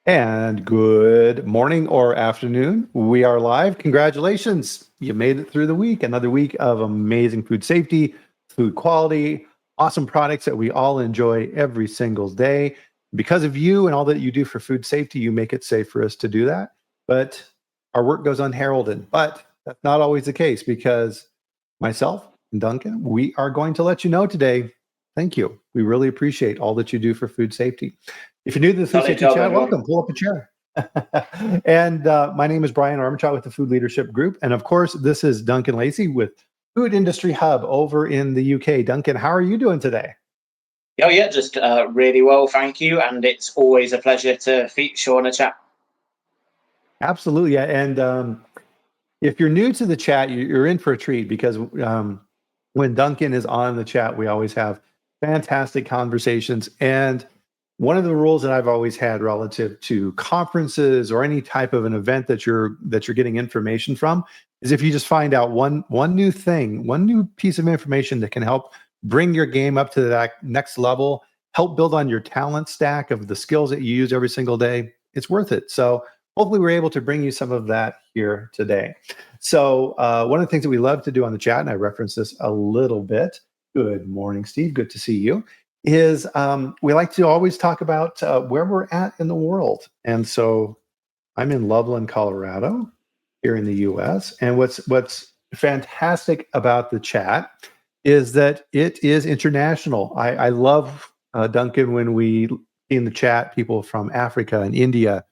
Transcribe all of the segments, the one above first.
And good morning or afternoon. We are live. Congratulations. You made it through the week. Another week of amazing food safety, food quality, awesome products that we all enjoy every single day. Because of you and all that you do for food safety, you make it safe for us to do that. But our work goes unheralded. But that's not always the case because myself and Duncan, we are going to let you know today. Thank you. We really appreciate all that you do for food safety. If you're new to the Food Solid Safety job, Chat, everyone. welcome. Pull up a chair. And my name is Brian Armitage with the Food Leadership Group. And of course, this is Duncan Lacey with Food Industry Hub over in the UK. Duncan, how are you doing today? Oh, yeah, just really well, thank you. And it's always a pleasure to feature on a chat. Absolutely. Yeah. And if you're new to the chat, you're in for a treat because when Duncan is on the chat, we always have fantastic conversations. And one of the rules that I've always had relative to conferences or any type of an event that you're getting information from is if you just find out one new thing, one new piece of information that can help bring your game up to that next level, help build on your talent stack of the skills that you use every single day, it's worth it. So hopefully we're able to bring you some of that here today. So one of the things that we love to do on the chat, and I referenced this a little bit. Good morning, Steve. Good to see you. Is we like to always talk about where we're at in the world. And so I'm in Loveland, Colorado, here in the US. And what's fantastic about the chat is that it is international. I love, Duncan, when we see in the chat people from Africa and India,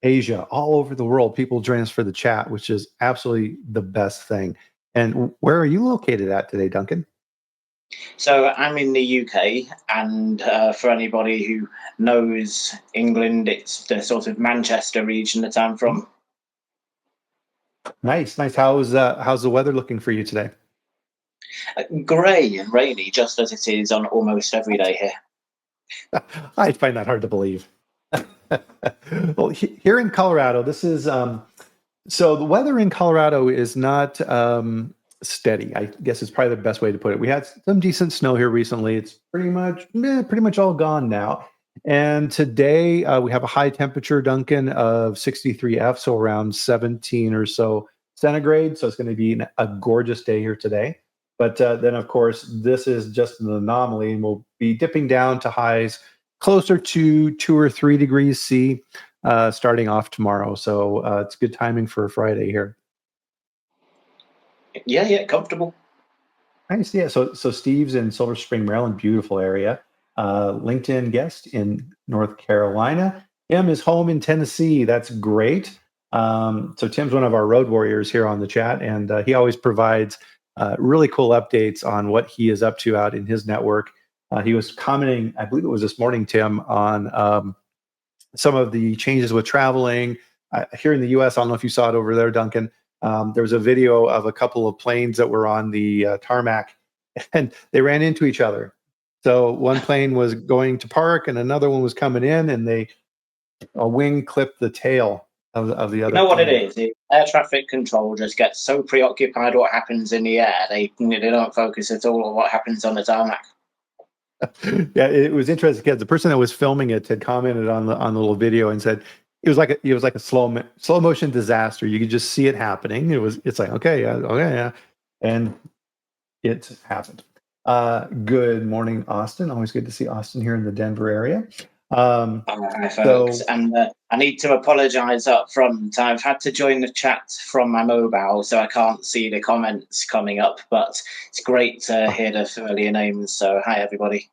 Asia, all over the world, people join us for the chat, which is absolutely the best thing. And where are you located at today, Duncan? So I'm in the UK, and for anybody who knows England, it's the sort of Manchester region that I'm from. Nice, nice. How's the weather looking for you today? Grey and rainy, just as it is on almost every day here. I find that hard to believe. Well, here in Colorado, this is so the weather in Colorado is not steady. I guess is probably the best way to put it. We had some decent snow here recently. It's pretty much all gone now. And today we have a high temperature, Duncan, of 63 F, so around 17 or so centigrade. So it's going to be a gorgeous day here today. But then, of course, this is just an anomaly, and we'll be dipping down to highs closer to 2 or 3 degrees C starting off tomorrow. So it's good timing for a Friday here. Yeah, comfortable. Nice. Yeah. So Steve's in Silver Spring, Maryland, beautiful area. LinkedIn guest in North Carolina. Tim is home in Tennessee. That's great. So Tim's one of our road warriors here on the chat, and he always provides really cool updates on what he is up to out in his network. He was commenting, I believe it was this morning, Tim, on some of the changes with traveling here in the U.S. I don't know if you saw it over there, Duncan. There was a video of a couple of planes that were on the tarmac, and they ran into each other. So one plane was going to park, and another one was coming in, and a wing clipped the tail of the You other know what it plane. is? Air traffic control just gets so preoccupied what happens in the air, they don't focus at all on what happens on the tarmac. Yeah, it was interesting because the person that was filming it had commented on the little video and said it was like a slow motion disaster. You could just see it happening. It's like okay, yeah, and it happened. Good morning, Austin. Always good to see Austin here in the Denver area. Hi, folks. And I need to apologise up front. I've had to join the chat from my mobile, so I can't see the comments coming up, but it's great to hear the familiar names. So, hi, everybody.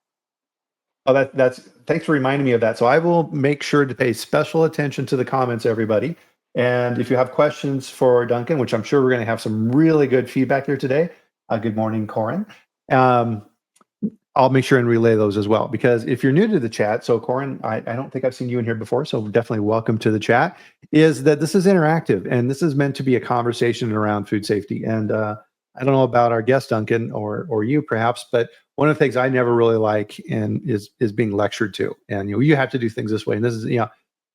Oh, that's thanks for reminding me of that. So I will make sure to pay special attention to the comments, everybody. And if you have questions for Duncan, which I'm sure we're going to have some really good feedback here today. Good morning, Corin. I'll make sure and relay those as well. Because if you're new to the chat, so Corin, I don't think I've seen you in here before, so definitely welcome to the chat. Is that this is interactive, and this is meant to be a conversation around food safety. And I don't know about our guest Duncan or you perhaps, but one of the things I never really like is being lectured to. And you have to do things this way. And this is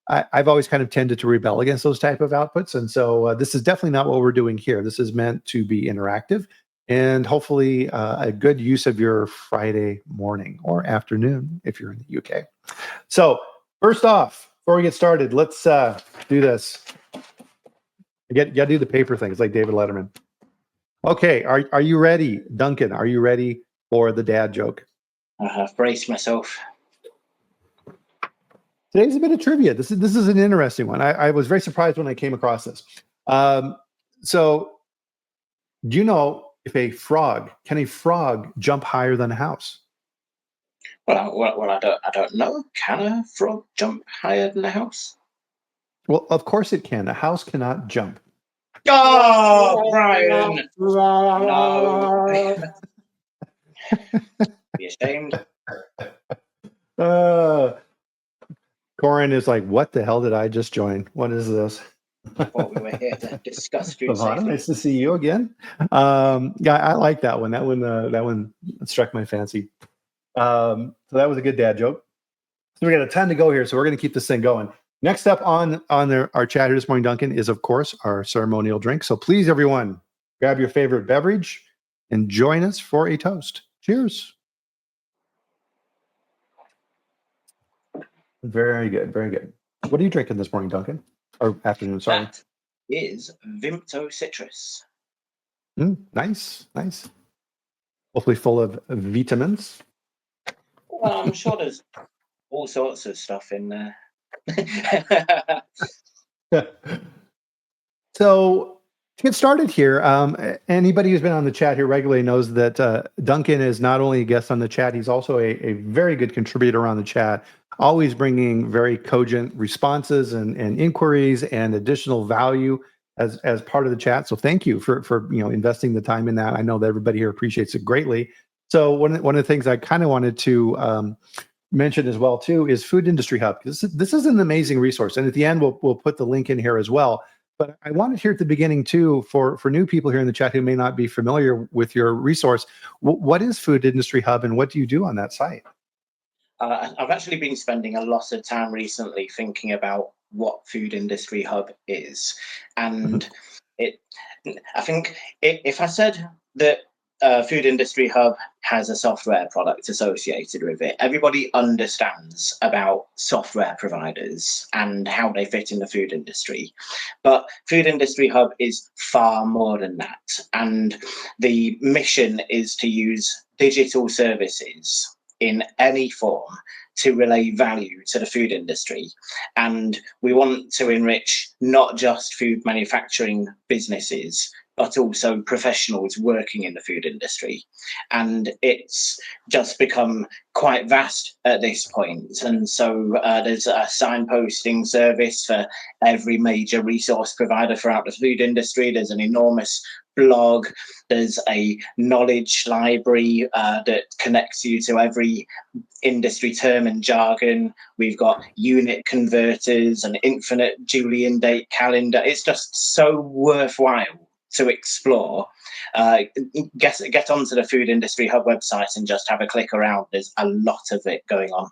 I've always kind of tended to rebel against those type of outputs. And so this is definitely not what we're doing here. This is meant to be interactive and hopefully a good use of your Friday morning or afternoon if you're in the UK. So first off, before we get started, let's do this. You got to do the paper thing. It's like David Letterman. Okay, are you ready, Duncan? Are you ready for the dad joke? I have braced myself. Today's a bit of trivia. This is an interesting one. I was very surprised when I came across this. So, do you know can a frog jump higher than a house? Well, I don't know. Can a frog jump higher than a house? Well, of course it can. A house cannot jump. Oh, Brian! No. Be ashamed. Corin is like, what the hell did I just join? What is this? I thought we were here to discuss food safety. Nice to see you again. Yeah, I like that one. That one struck my fancy. So that was a good dad joke. So we got a ton to go here, so we're going to keep this thing going. Next up on our chat here this morning, Duncan, is of course our ceremonial drink. So please, everyone, grab your favorite beverage and join us for a toast. Cheers. Very good, very good. What are you drinking this morning, Duncan? Or afternoon, sorry. That is Vimto Citrus. Nice. Hopefully full of vitamins. Well, I'm sure there's all sorts of stuff in there. So to get started here, anybody who's been on the chat here regularly knows that Duncan is not only a guest on the chat, he's also a very good contributor on the chat, always bringing very cogent responses and inquiries and additional value as part of the chat. So thank you for investing the time in that. I know that everybody here appreciates it greatly. So one of the things I kind of wanted to mention as well too is Food Industry Hub. This is an amazing resource, and at the end we'll put the link in here as well. But I wanted here at the beginning too, for new people here in the chat who may not be familiar with your resource, what is Food Industry Hub and what do you do on that site? I've actually been spending a lot of time recently thinking about what Food Industry Hub is, and I think if I said that Food Industry Hub has a software product associated with it, everybody understands about software providers and how they fit in the food industry. But Food Industry Hub is far more than that. And the mission is to use digital services in any form to relay value to the food industry. And we want to enrich not just food manufacturing businesses, but also professionals working in the food industry. And it's just become quite vast at this point. And so there's a signposting service for every major resource provider throughout the food industry. There's an enormous blog. There's a knowledge library that connects you to every industry term and jargon. We've got unit converters, an infinite Julian date calendar. It's just so worthwhile to explore. Get onto the Food Industry Hub website and just have a click around. There's a lot of it going on.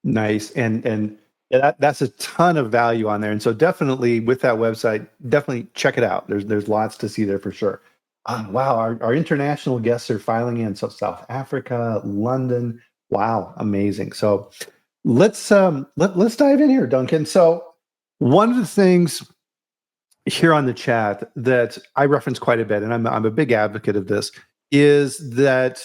Nice. And yeah, that's a ton of value on there. And so definitely with that website, definitely check it out. There's lots to see there for sure. Wow, our international guests are filing in. So South Africa, London. Wow, amazing. So let's dive in here, Duncan. So one of the things here on the chat that I reference quite a bit, and I'm a big advocate of this, is that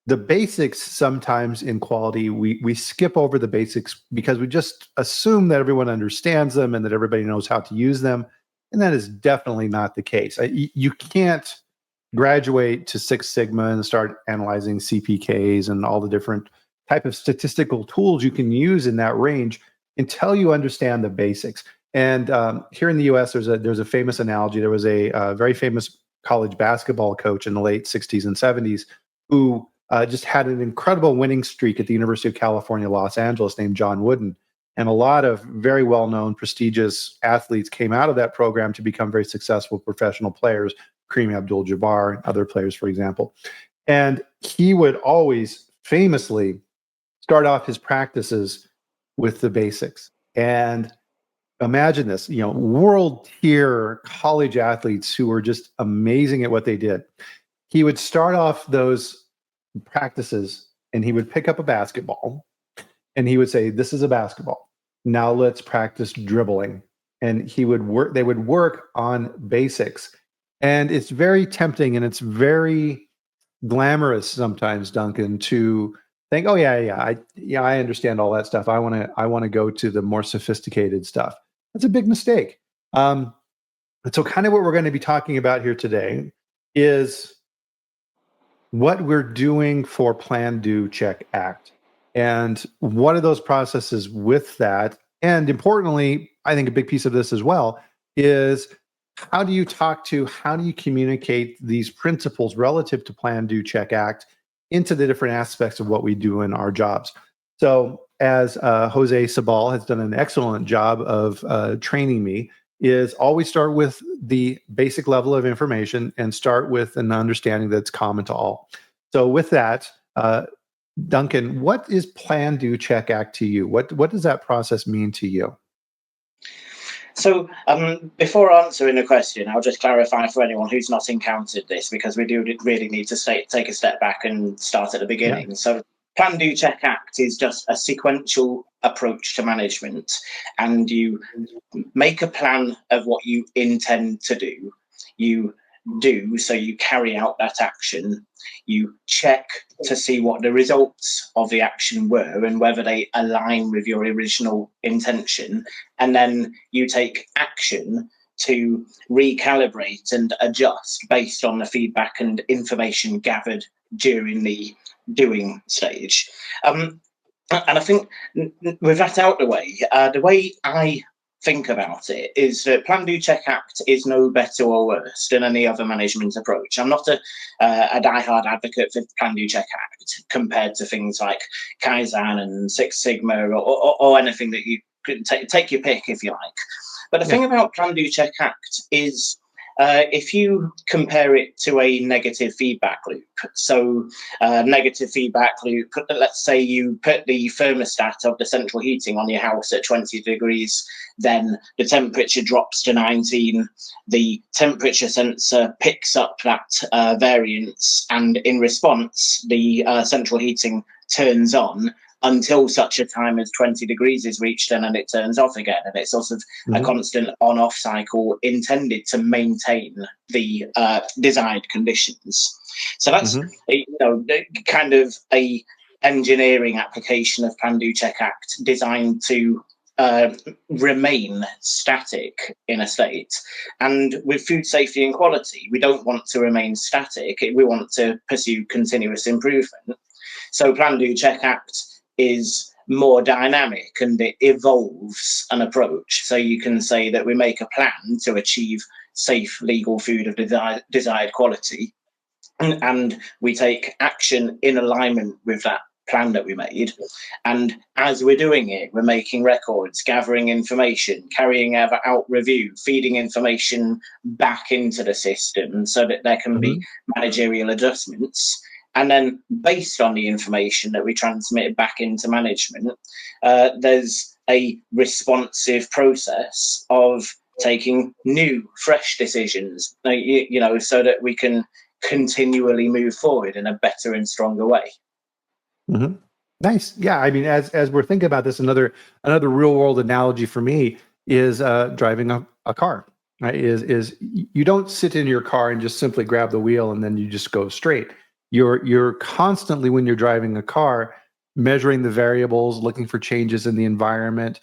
the basics sometimes in quality, we skip over the basics because we just assume that everyone understands them and that everybody knows how to use them. And that is definitely not the case. You can't graduate to Six Sigma and start analyzing CPKs and all the different type of statistical tools you can use in that range until you understand the basics. And here in the U.S., there's a famous analogy. There was a very famous college basketball coach in the late 60s and 70s who just had an incredible winning streak at the University of California, Los Angeles, named John Wooden. And a lot of very well-known, prestigious athletes came out of that program to become very successful professional players, Kareem Abdul-Jabbar, other players, for example. And he would always famously start off his practices with the basics. And imagine this, world tier college athletes who were just amazing at what they did. He would start off those practices and he would pick up a basketball and he would say, "This is a basketball. Now let's practice dribbling. And they would work on basics. And it's very tempting and it's very glamorous sometimes, Duncan, to think, oh I understand all that stuff. I want to go to the more sophisticated stuff. That's a big mistake. And so kind of what we're going to be talking about here today is what we're doing for Plan, Do, Check, Act. And what are those processes with that? And importantly, I think a big piece of this as well is how do you communicate these principles relative to Plan, Do, Check, Act into the different aspects of what we do in our jobs? So as Jose Sabal has done an excellent job of training me, is always start with the basic level of information and start with an understanding that's common to all. So with that, Duncan, what is Plan, Do, Check, Act to you? What does that process mean to you? So before answering the question, I'll just clarify for anyone who's not encountered this, because we do really need to take a step back and start at the beginning. Yeah. So Plan, Do, Check, Act is just a sequential approach to management, and you make a plan of what you intend to do. You do, so you carry out that action. You check to see what the results of the action were and whether they align with your original intention. And then you take action to recalibrate and adjust based on the feedback and information gathered during the doing stage. And I think with that out the way I think about it is that Plan, Do, Check, Act is no better or worse than any other management approach. I'm not a diehard advocate for Plan, Do, Check, Act compared to things like Kaizen and Six Sigma or anything that you could take your pick if you like. But the thing about Plan, Do, Check, Act is if you compare it to a negative feedback loop, so negative feedback loop, let's say you put the thermostat of the central heating on your house at 20 degrees, then the temperature drops to 19, the temperature sensor picks up that variance, and in response, the central heating turns on until such a time as 20 degrees is reached, and then it turns off again. And it's sort of a constant on-off cycle intended to maintain the desired conditions. So that's kind of a engineering application of Plan, Do, Check, Act designed to remain static in a state. And with food safety and quality, we don't want to remain static. We want to pursue continuous improvement. So Plan, Do, Check, Act is more dynamic and it evolves an approach. So you can say that we make a plan to achieve safe, legal food of desired quality, and we take action in alignment with that plan that we made. And as we're doing it, we're making records, gathering information, carrying out review, feeding information back into the system so that there can be managerial adjustments. And then based on the information that we transmit back into management, there's a responsive process of taking new, fresh decisions, so that we can continually move forward in a better and stronger way. Nice. Yeah. I mean, as we're thinking about this, another real world analogy for me is driving a car. Right? Is you don't sit in your car and just simply grab the wheel and then you just go straight. You're constantly, when you're driving a car, measuring the variables, looking for changes in the environment,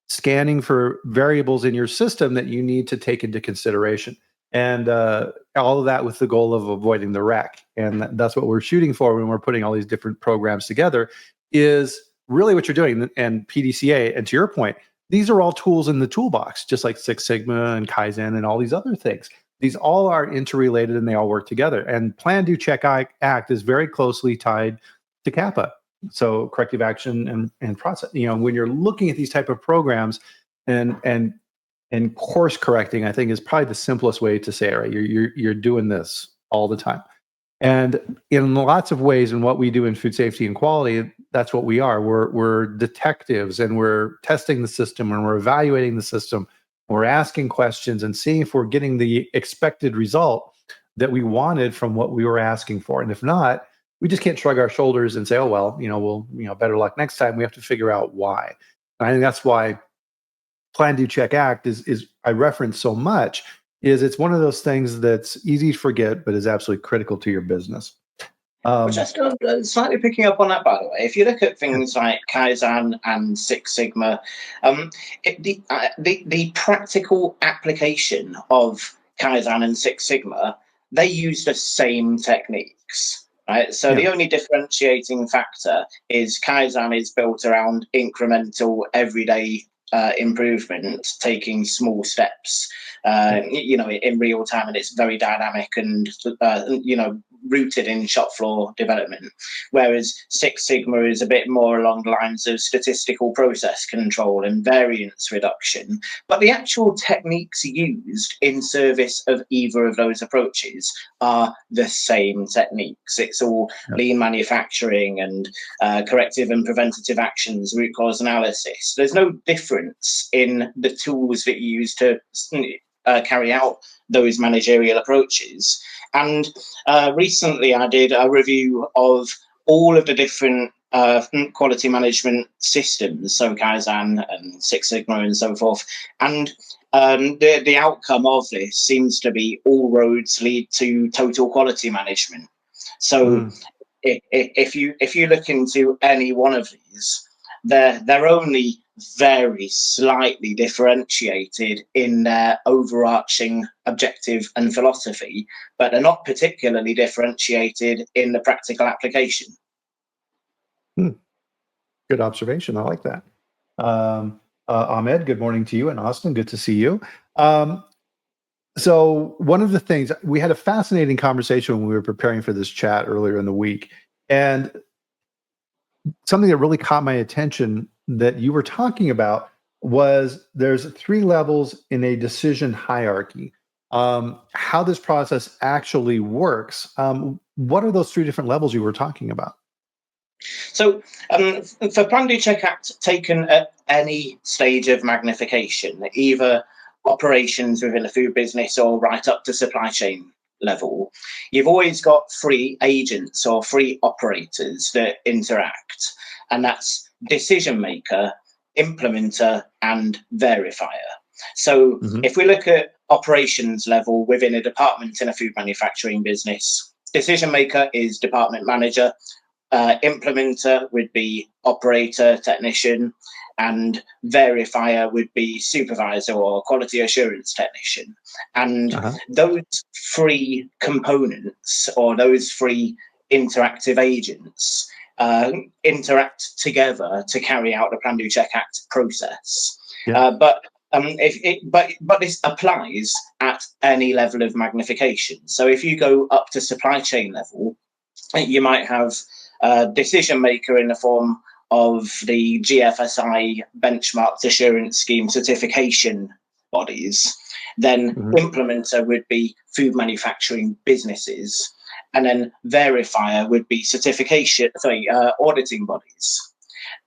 scanning for variables in your system that you need to take into consideration. And all of that with the goal of avoiding the wreck. And that's what we're shooting for when we're putting all these different programs together, is really what you're doing. And PDCA, and to your point, these are all tools in the toolbox, just like Six Sigma and Kaizen and all these other things. These all are interrelated and they all work together. And Plan, Do, Check, Act is very closely tied to CAPA. So corrective action and process. When you're looking at these type of programs and course correcting, I think is probably the simplest way to say it, right? You're doing this all the time. And in lots of ways, in what we do in food safety and quality, that's what we are. We're detectives, and we're testing the system, and we're evaluating the system. We're asking questions and seeing if we're getting the expected result that we wanted from what we were asking for. And if not, we just can't shrug our shoulders and say, oh, well, we'll better luck next time. We have to figure out why. And I think that's why Plan, Do, Check, Act is I reference so much is it's one of those things that's easy to forget, but is absolutely critical to your business. Just slightly picking up on that, by the way, if you look at things like Kaizen and Six Sigma, the practical application of Kaizen and Six Sigma, they use the same techniques, right? So the only differentiating factor is Kaizen is built around incremental, everyday improvement, taking small steps, in real time, and it's very dynamic and rooted in shop floor development, whereas Six Sigma is a bit more along the lines of statistical process control and variance reduction. But the actual techniques used in service of either of those approaches are the same techniques. It's all lean manufacturing and corrective and preventative actions, root cause analysis. There's no difference in the tools that you use to carry out those managerial approaches. And recently I did a review of all of the different quality management systems, so Kaizen and Six Sigma and so forth. And the outcome of this seems to be all roads lead to total quality management. So if you look into any one of these, they're only very slightly differentiated in their overarching objective and philosophy, but they're not particularly differentiated in the practical application. Good observation. I like that. Ahmed, good morning to you, and Austin, good to see you. So one of the things, we had a fascinating conversation when we were preparing for this chat earlier in the week, and something that really caught my attention that you were talking about was there's 3 levels in a decision hierarchy. How this process actually works. What are those 3 different levels you were talking about? So for Plan, Do, Check, Act taken at any stage of magnification, either operations within a food business or right up to supply chain level, you've always got 3 agents or 3 operators that interact, and that's decision maker, implementer, and verifier. So if we look at operations level within a department in a food manufacturing business, decision maker is department manager, implementer would be operator, technician, and verifier would be supervisor or quality assurance technician. And those 3 components, or those 3 interactive agents, interact together to carry out the Plan, Do, Check, Act process. But this applies at any level of magnification. So if you go up to supply chain level, you might have decision maker in the form of the GFSI benchmarked assurance scheme certification bodies. Then implementer would be food manufacturing businesses, and then verifier would be auditing bodies.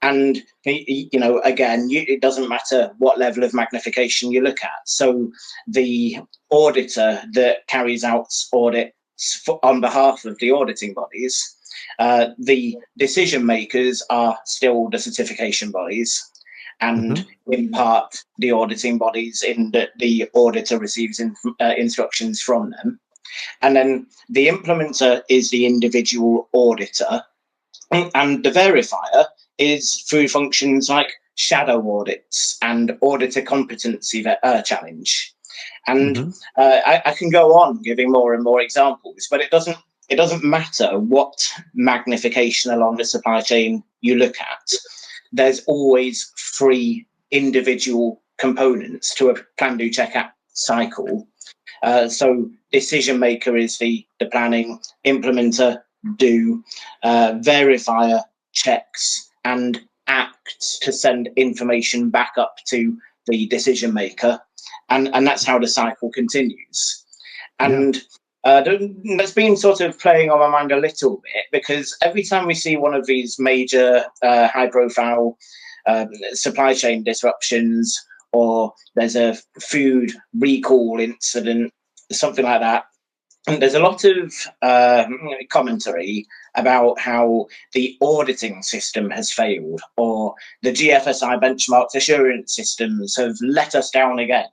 And again, it doesn't matter what level of magnification you look at. So the auditor that carries out audits on behalf of the auditing bodies, the decision makers are still the certification bodies, and in part the auditing bodies, in that the auditor receives instructions from them. And then the implementer is the individual auditor, and the verifier is through functions like shadow audits and auditor competency challenge. And I can go on giving more and more examples, but it doesn't matter what magnification along the supply chain you look at. There's always 3 individual components to a Plan, Do, Check, Act cycle. So decision maker is the planning, implementer, do, verifier checks and acts to send information back up to the decision maker. And that's how the cycle continues. And that's been sort of playing on my mind a little bit, because every time we see one of these major high profile supply chain disruptions, or there's a food recall incident, something like that, And there's a lot of commentary about how the auditing system has failed, or the GFSI benchmarked assurance systems have let us down again.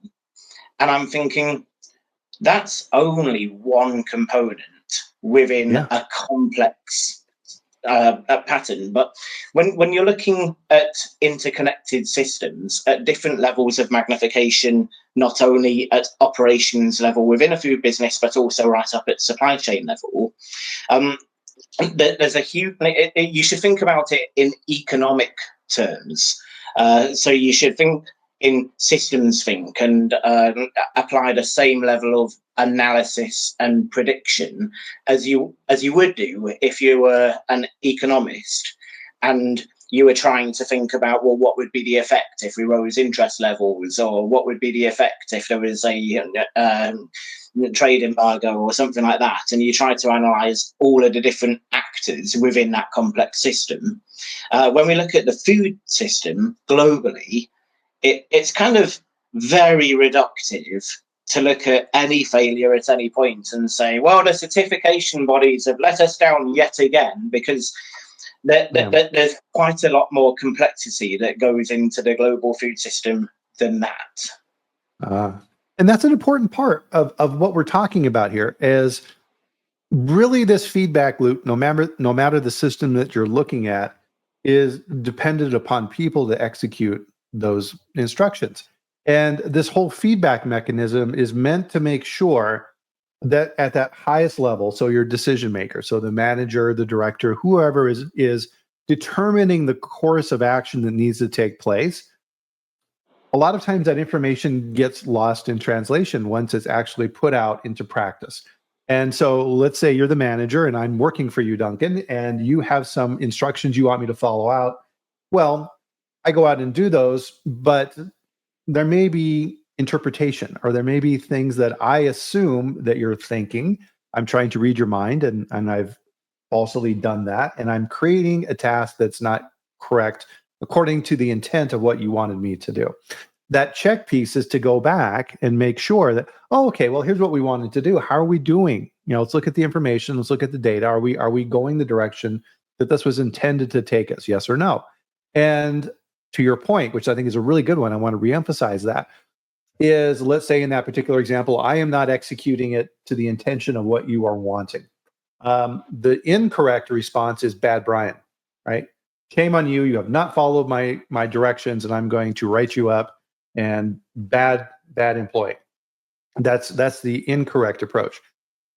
And I'm thinking, that's only one component within a complex pattern. But when you're looking at interconnected systems at different levels of magnification, not only at operations level within a food business, but also right up at supply chain level, there's a huge. You should think about it in economic terms. So you should think in systems think and apply the same level of analysis and prediction as you would do if you were an economist and you were trying to think about, well, what would be the effect if we rose interest levels, or what would be the effect if there was a trade embargo or something like that, and you try to analyze all of the different actors within that complex system. When we look at the food system globally, it's kind of very reductive to look at any failure at any point and say, well, the certification bodies have let us down yet again, because there's quite a lot more complexity that goes into the global food system than that. And that's an important part of what we're talking about here, is really this feedback loop, no matter the system that you're looking at, is dependent upon people to execute those instructions. And this whole feedback mechanism is meant to make sure that at that highest level, so your decision maker, so the manager, the director, whoever is determining the course of action that needs to take place, a lot of times that information gets lost in translation once it's actually put out into practice. And so let's say you're the manager and I'm working for you, Duncan, and you have some instructions you want me to follow out. Well, I go out and do those, but there may be interpretation, or there may be things that I assume that you're thinking. I'm trying to read your mind, and I've falsely done that, and I'm creating a task that's not correct according to the intent of what you wanted me to do. That check piece is to go back and make sure that, oh, okay, well, here's what we wanted to do. How are we doing? Let's look at the information. Let's look at the data. Are we going the direction that this was intended to take us? Yes or no? And to your point, which I think is a really good one, I want to reemphasize that, is, let's say in that particular example, I am not executing it to the intention of what you are wanting. The incorrect response is bad Brian, right? Shame on you. You have not followed my directions, and I'm going to write you up, and bad employee. That's the incorrect approach.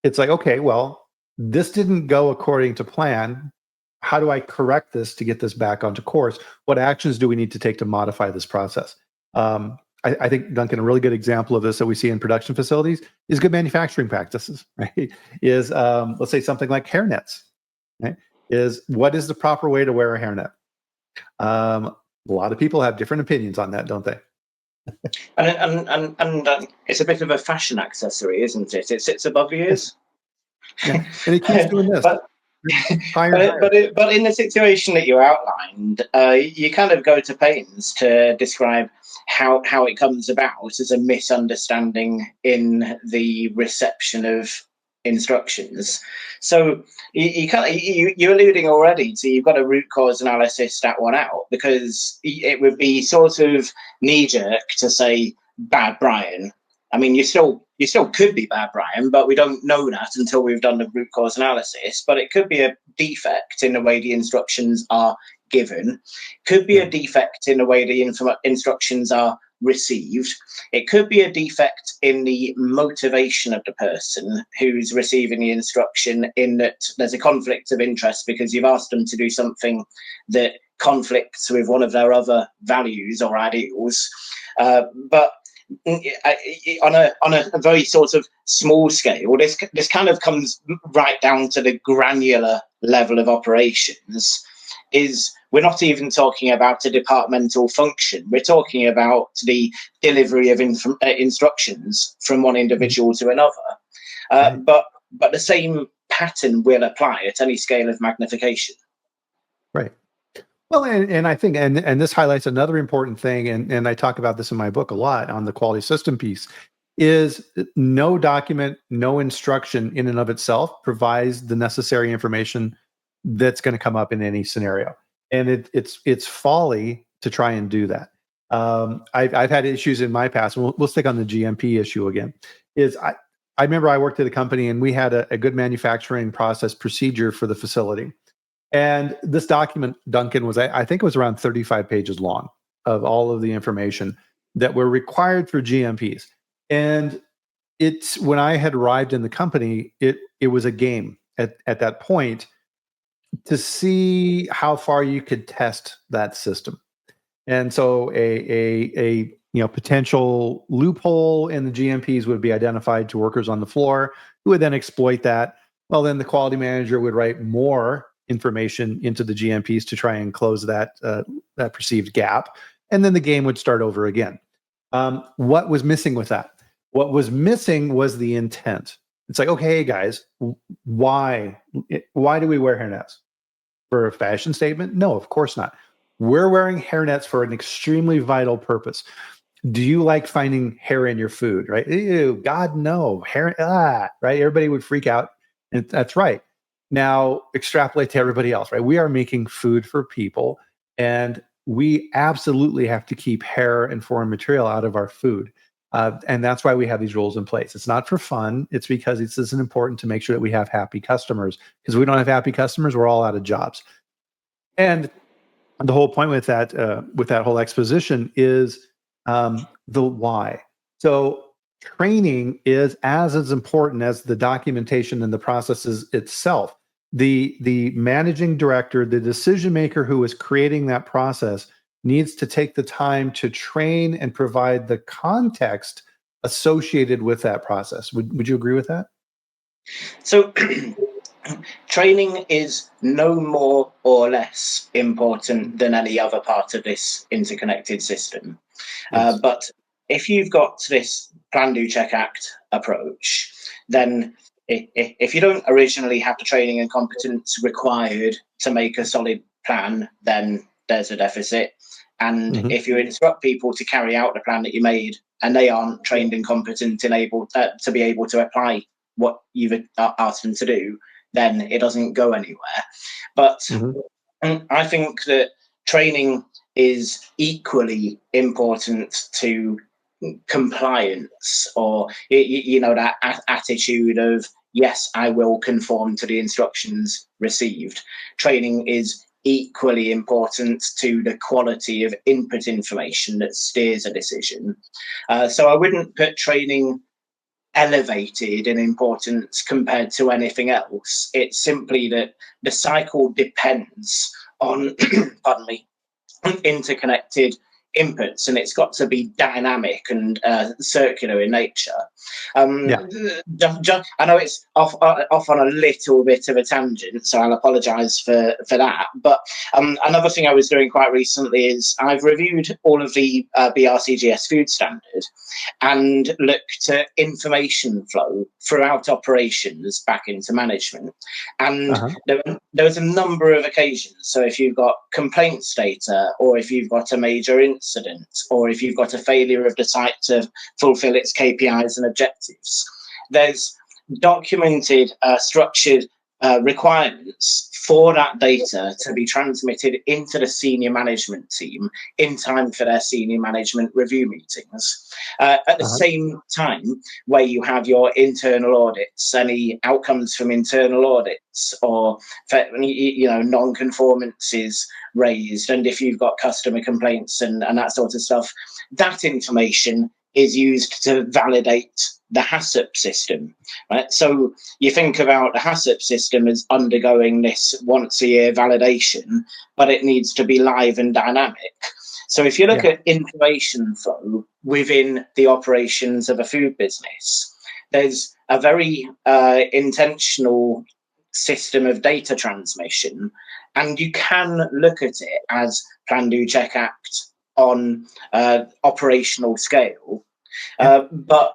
It's like, okay, well, this didn't go according to plan. How do I correct this to get this back onto course? What actions do we need to take to modify this process? I think, Duncan, a really good example of this that we see in production facilities is good manufacturing practices, right? Is, let's say something like hairnets, right? What is the proper way to wear a hairnet? A lot of people have different opinions on that, don't they? And it's a bit of a fashion accessory, isn't it? It sits above your ears. Yeah. And it keeps doing this. But in the situation that you outlined, you kind of go to pains to describe how it comes about as a misunderstanding in the reception of instructions. So you're alluding already to, you've got a root cause analysis stat one out, because it would be sort of knee jerk to say bad Brian. I mean, you still could be bad Brian, but we don't know that until we've done the root cause analysis. But it could be a defect in the way the instructions are given. Could be a defect in the way the instructions are received. It could be a defect in the motivation of the person who's receiving the instruction, in that there's a conflict of interest because you've asked them to do something that conflicts with one of their other values or ideals. But on a very sort of small scale, this kind of comes right down to the granular level of operations. We're not even talking about a departmental function. We're talking about the delivery of instructions from one individual to another. But the same pattern will apply at any scale of magnification. Right. Well, and I think, and this highlights another important thing, and I talk about this in my book a lot on the quality system piece, is no document, no instruction in and of itself provides the necessary information that's going to come up in any scenario. And it's folly to try and do that. I've had issues in my past. We'll stick on the GMP issue again. I remember I worked at a company and we had a good manufacturing process procedure for the facility. And this document, Duncan, was, I think it was around 35 pages long of all of the information that were required for GMPs. And it's when I had arrived in the company, it was a game at that point to see how far you could test that system. And so a potential loophole in the GMPs would be identified to workers on the floor who would then exploit that. Well, then the quality manager would write more information into the GMPs to try and close that perceived gap, and then the game would start over again. What was missing with that? What was missing was the intent. It's like, okay, hey guys, why do we wear hairnets? For a fashion statement? No, of course not. We're wearing hairnets for an extremely vital purpose. Do you like finding hair in your food, right? Ew, God, no. Hair, right? Everybody would freak out. And that's right. Now, extrapolate to everybody else, right? We are making food for people, and we absolutely have to keep hair and foreign material out of our food. And that's why we have these rules in place. It's not for fun. It's because it's important to make sure that we have happy customers. Because if we don't have happy customers, we're all out of jobs. And the whole point with that whole exposition is the why. So training is as important as the documentation and the processes itself. The managing director, the decision maker who is creating that process, needs to take the time to train and provide the context associated with that process. Would you agree with that? So training is no more or less important than any other part of this interconnected system. Yes. But if you've got this Plan, Do, Check, Act approach, then if you don't originally have the training and competence required to make a solid plan, then there's a deficit. And if you instruct people to carry out the plan that you made and they aren't trained and competent and able to be able to apply what you've asked them to do, then it doesn't go anywhere. But I think that training is equally important to compliance, or that attitude of, yes, I will conform to the instructions received. Training is equally important to the quality of input information that steers a decision. So I wouldn't put training elevated in importance compared to anything else. It's simply that the cycle depends on pardon me, interconnected inputs, and it's got to be dynamic and circular in nature. I know it's off on a little bit of a tangent, so I'll apologise for that. But another thing I was doing quite recently is I've reviewed all of the BRCGS food standard and looked at information flow throughout operations back into management. And there was a number of occasions. So if you've got complaints data, or if you've got a major incident, or if you've got a failure of the site to fulfill its KPIs and objectives, there's documented, structured requirements for that data to be transmitted into the senior management team in time for their senior management review meetings. At the same time, where you have your internal audits, any outcomes from internal audits, or non-conformances raised, and if you've got customer complaints and that sort of stuff, that information is used to validate the HACCP system, right? So you think about the HACCP system as undergoing this once-a-year validation, but it needs to be live and dynamic. So if you look at information flow within the operations of a food business, there's a very intentional system of data transmission, and you can look at it as Plan, Do, Check, Act on operational scale, but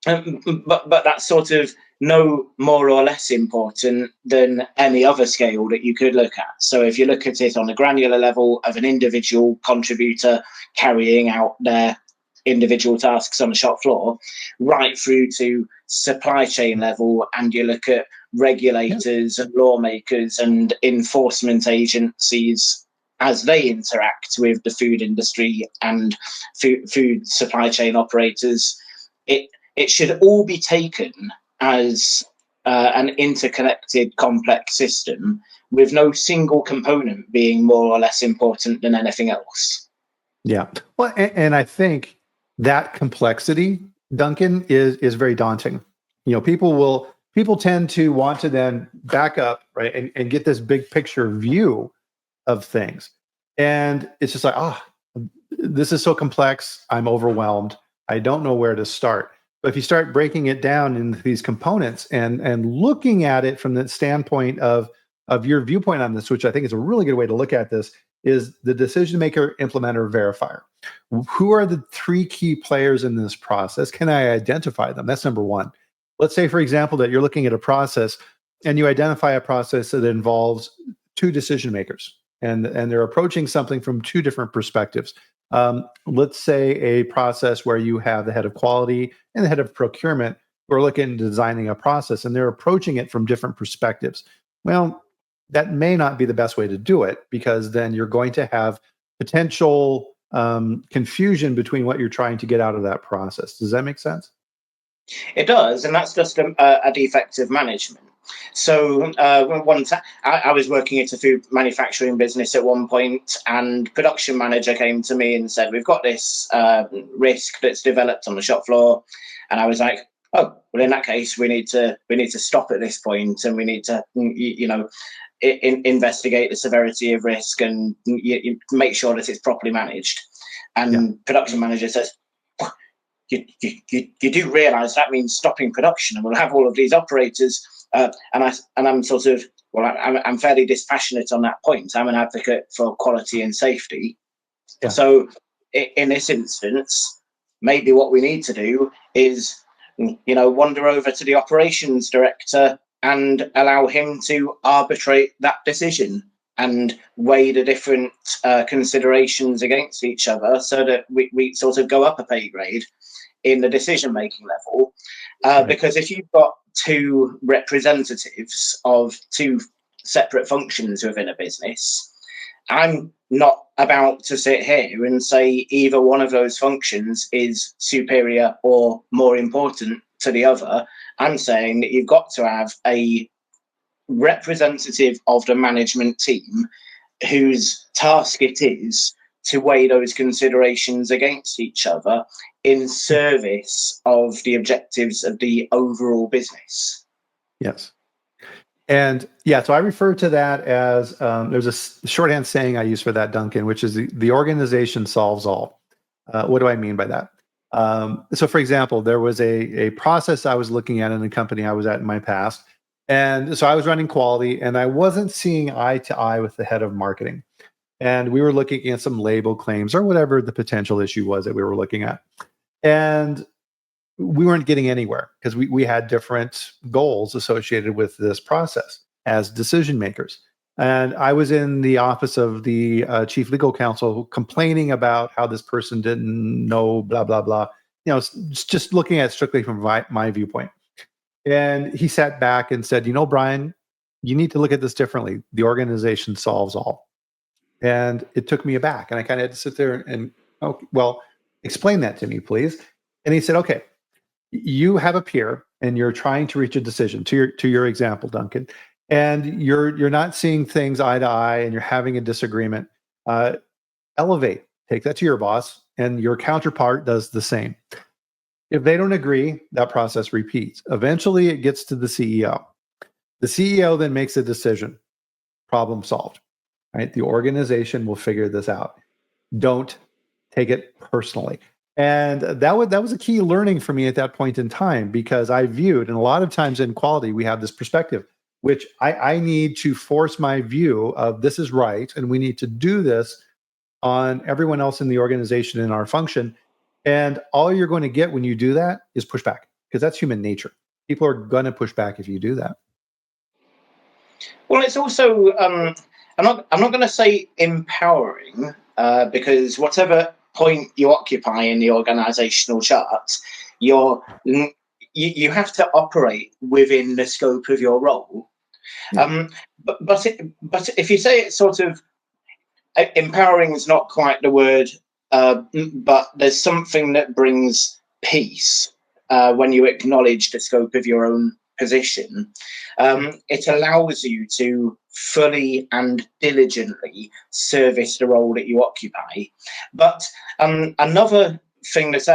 that's sort of no more or less important than any other scale that you could look at. So if you look at it on a granular level of an individual contributor carrying out their individual tasks on the shop floor, right through to supply chain level, and you look at regulators and lawmakers and enforcement agencies as they interact with the food industry and food supply chain operators. It should all be taken as an interconnected, complex system with no single component being more or less important than anything else. Yeah. Well, and I think that complexity, Duncan, is very daunting. People tend to want to then back up, right, and get this big picture view of things. And it's just like, this is so complex. I'm overwhelmed. I don't know where to start. But if you start breaking it down into these components and looking at it from the standpoint of your viewpoint on this, which I think is a really good way to look at this, is the decision maker, implementer, verifier. Who are the three key players in this process? Can I identify them? That's number one. Let's say, for example, that you're looking at a process and you identify a process that involves two decision makers, and they're approaching something from two different perspectives. Let's say a process where you have the head of quality and the head of procurement who are looking at designing a process, and they're approaching it from different perspectives. Well, that may not be the best way to do it, because then you're going to have potential confusion between what you're trying to get out of that process. Does that make sense? It does, and that's just a defect of management. So I was working at a food manufacturing business at one point, and production manager came to me and said, "We've got this risk that's developed on the shop floor," and I was like, "Oh, well, in that case, we need to stop at this point, and we need to, investigate the severity of risk and make sure that it's properly managed." And production manager says, You do realise that means stopping production, and we'll have all of these operators. And I'm sort of, I'm fairly dispassionate on that point. I'm an advocate for quality and safety. Yeah. So in this instance, maybe what we need to do is, wander over to the operations director and allow him to arbitrate that decision and weigh the different considerations against each other, so that we sort of go up a pay grade in the decision-making level, because if you've got two representatives of two separate functions within a business, I'm not about to sit here and say either one of those functions is superior or more important to the other. I'm saying that you've got to have a representative of the management team whose task it is to weigh those considerations against each other in service of the objectives of the overall business. Yes. And so I refer to that as, there's a shorthand saying I use for that, Duncan, which is the organization solves all. What do I mean by that? So for example, there was a process I was looking at in a company I was at in my past. And so I was running quality, and I wasn't seeing eye to eye with the head of marketing. And we were looking at some label claims or whatever the potential issue was that we were looking at. And we weren't getting anywhere because we had different goals associated with this process as decision makers. And I was in the office of the chief legal counsel complaining about how this person didn't know, blah, blah, blah. Just looking at it strictly from my viewpoint. And he sat back and said, Brian, you need to look at this differently. The organization solves all. And it took me aback. And I kind of had to sit there and, explain that to me, please. And he said, okay, you have a peer and you're trying to reach a decision, to your example, Duncan, and you're not seeing things eye to eye and you're having a disagreement. Elevate, take that to your boss, and your counterpart does the same. If they don't agree, that process repeats. Eventually it gets to the CEO. The CEO then makes a decision. Problem solved. Right? The organization will figure this out. Don't take it personally. And that was a key learning for me at that point in time, because I viewed, and a lot of times in quality, we have this perspective, which I need to force my view of this is right, and we need to do this on everyone else in the organization in our function. And all you're going to get when you do that is pushback, because that's human nature. People are going to push back if you do that. Well, it's also I'm not going to say empowering, because whatever point you occupy in the organizational chart, you have to operate within the scope of your role. Yeah. But if you say it's sort of empowering is not quite the word, but there's something that brings peace when you acknowledge the scope of your own position. It allows you to fully and diligently service the role that you occupy. But another thing that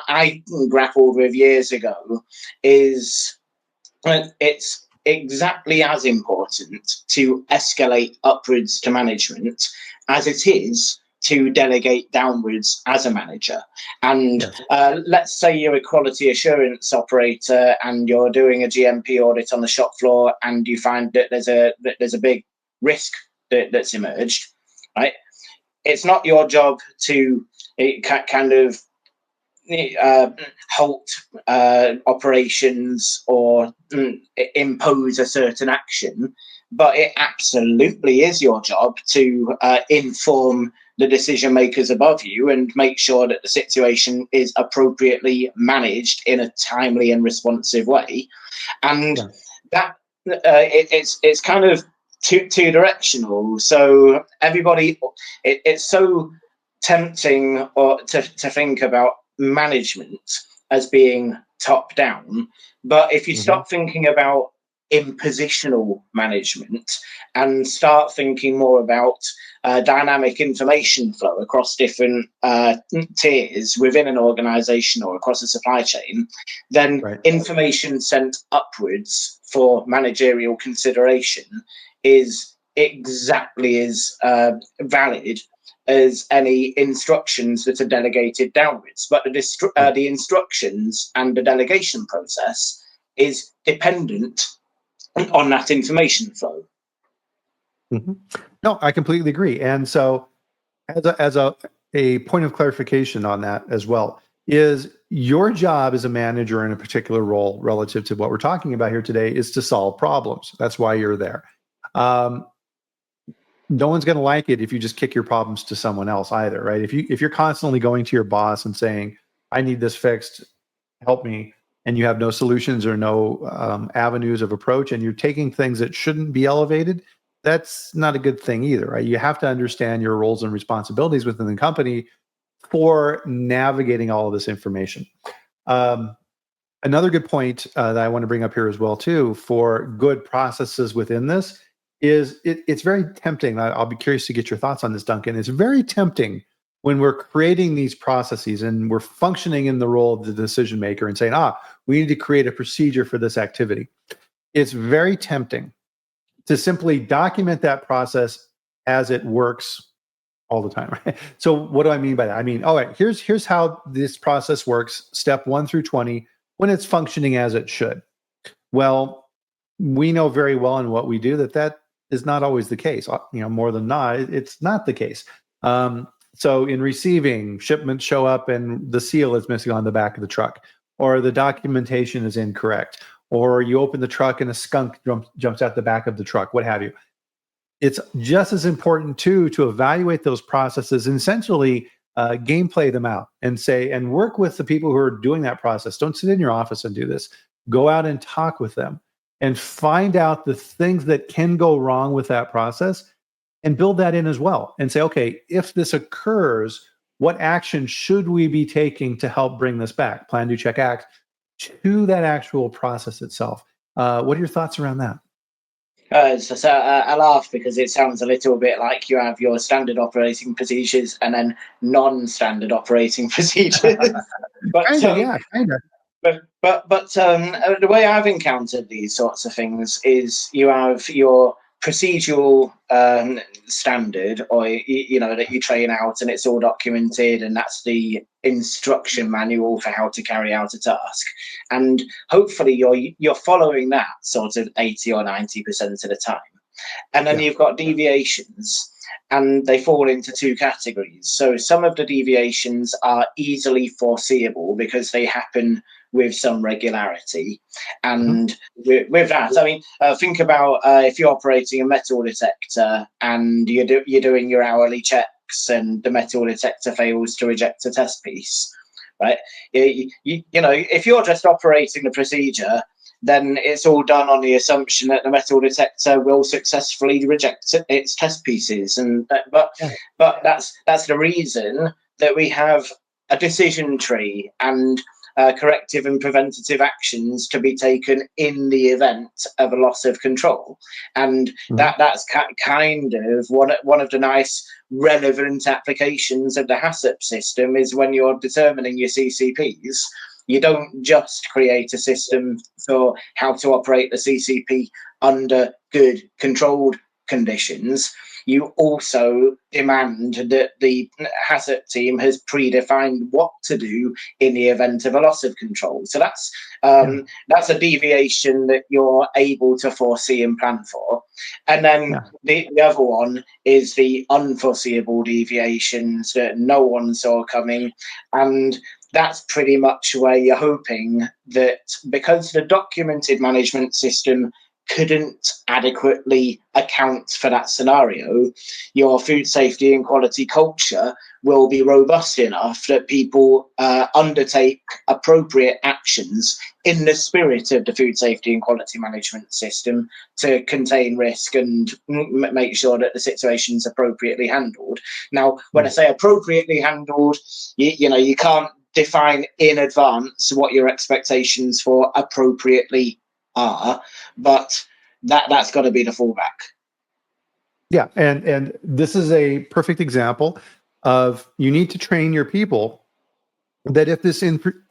I grappled with years ago is it's exactly as important to escalate upwards to management as it is to delegate downwards as a manager. And yes. Let's say you're a quality assurance operator and you're doing a GMP audit on the shop floor and you find that there's a big risk that's emerged, right? It's not your job to kind of halt operations or impose a certain action, but it absolutely is your job to inform the decision makers above you and make sure that the situation is appropriately managed in a timely and responsive way. And that it's kind of two directional. So everybody, it's so tempting to think about management as being top down, but if you stop thinking about impositional management and start thinking more about dynamic information flow across different tiers within an organization or across a supply chain, then information sent upwards for managerial consideration is exactly as valid as any instructions that are delegated downwards. But the instructions and the delegation process is dependent on that information flow. No, I completely agree. And so as a point of clarification on that as well, is your job as a manager in a particular role relative to what we're talking about here today is to solve problems. That's why you're there. No one's going to like it if you just kick your problems to someone else either, right? If you're constantly going to your boss and saying, I need this fixed, help me, and you have no solutions or no avenues of approach, and you're taking things that shouldn't be elevated, that's not a good thing either, right? You have to understand your roles and responsibilities within the company for navigating all of this information. Another good point that I want to bring up here as well, too, for good processes within this is it's very tempting. I'll be curious to get your thoughts on this, Duncan. It's very tempting when we're creating these processes and we're functioning in the role of the decision maker and saying, we need to create a procedure for this activity. It's very tempting to simply document that process as it works all the time, right? So what do I mean by that? I mean, all right, here's how this process works, step 1 through 20, when it's functioning as it should. Well, we know very well in what we do that is not always the case. More than not, it's not the case. So in receiving, shipments show up and the seal is missing on the back of the truck, or the documentation is incorrect, or you open the truck and a skunk jumps out the back of the truck, what have you. It's just as important too to evaluate those processes and essentially gameplay them out and work with the people who are doing that process. Don't sit in your office and do this. Go out and talk with them and find out the things that can go wrong with that process and build that in as well and say, okay, if this occurs, what action should we be taking to help bring this back? Plan, do, check, act to that actual process itself. What are your thoughts around that? So I laugh because it sounds a little bit like you have your standard operating procedures and then non-standard operating procedures. But kind of. But the way I've encountered these sorts of things is you have your procedural standard, or that you train out and it's all documented, and that's the instruction manual for how to carry out a task, and hopefully you're following that sort of 80 or 90% of the time. And then you've got deviations, and they fall into two categories. So some of the deviations are easily foreseeable because they happen with some regularity. And with that, I mean, think about if you're operating a metal detector and you're doing your hourly checks works and the metal detector fails to reject a test piece, right? You know, if you're just operating the procedure, then it's all done on the assumption that the metal detector will successfully reject its test pieces. And but that's the reason that we have a decision tree and corrective and preventative actions to be taken in the event of a loss of control. And that's kind of one of the nice relevant applications of the HACCP system is when you're determining your CCPs. You don't just create a system for how to operate the CCP under good controlled conditions. You also demand that the HACCP team has predefined what to do in the event of a loss of control. So that's a deviation that you're able to foresee and plan for. And then the other one is the unforeseeable deviations that no one saw coming. And that's pretty much where you're hoping that because the documented management system couldn't adequately account for that scenario, your food safety and quality culture will be robust enough that people undertake appropriate actions in the spirit of the food safety and quality management system to contain risk and make sure that the situation's appropriately handled. Now, when I say appropriately handled, you know, you can't define in advance what your expectations for appropriately are, but that's got to be the fallback. Yeah, and this is a perfect example of you need to train your people that if this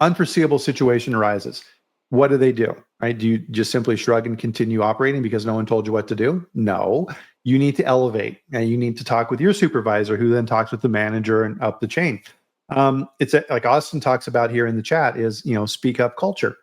unforeseeable situation arises, what do? Right? Do you just simply shrug and continue operating because no one told you what to do? No, you need to elevate, and you need to talk with your supervisor, who then talks with the manager and up the chain. It's like Austin talks about here in the chat is, you know, speak up culture.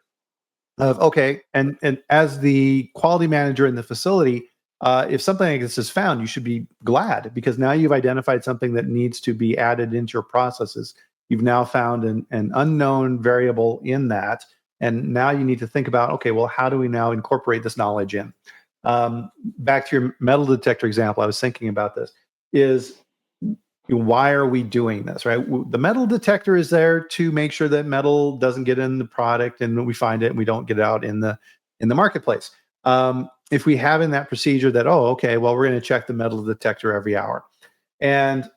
Okay, and as the quality manager in the facility, if something like this is found, you should be glad because now you've identified something that needs to be added into your processes. You've now found an unknown variable in that, and now you need to think about, okay, well, how do we now incorporate this knowledge in? Back to your metal detector example, I was thinking about this, is why are we doing this, right? The metal detector is there to make sure that metal doesn't get in the product and we find it and we don't get it out in the marketplace. If we have in that procedure that, oh, okay, well, we're going to check the metal detector every hour. And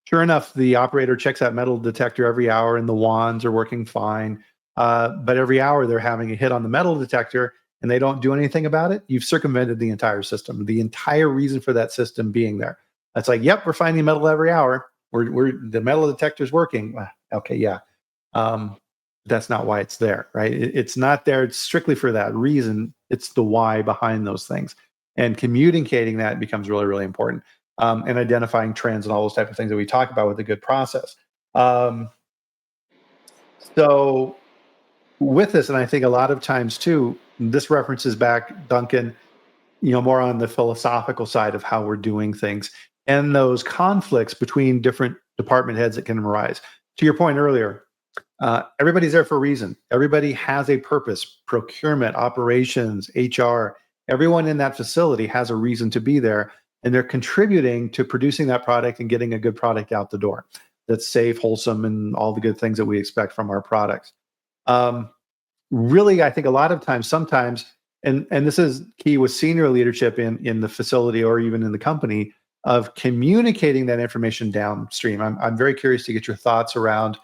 sure enough, the operator checks that metal detector every hour and the wands are working fine. But every hour they're having a hit on the metal detector and they don't do anything about it. You've circumvented the entire system, the entire reason for that system being there. It's like, yep, we're finding metal every hour. We're the metal detector's working. Okay, yeah. That's not why it's there, right? It's not there strictly for that reason. It's the why behind those things. And communicating that becomes really, really important. And identifying trends and all those types of things that we talk about with a good process. So with this, and I think a lot of times too, this references back, Duncan, you know, more on the philosophical side of how we're doing things and those conflicts between different department heads that can arise. To your point earlier, everybody's there for a reason. Everybody has a purpose. Procurement, operations, HR, everyone in that facility has a reason to be there, and they're contributing to producing that product and getting a good product out the door that's safe, wholesome, and all the good things that we expect from our products. Really, I think a lot of times, sometimes, and this is key with senior leadership in the facility or even in the company, of communicating that information downstream. I'm very curious to get your thoughts around.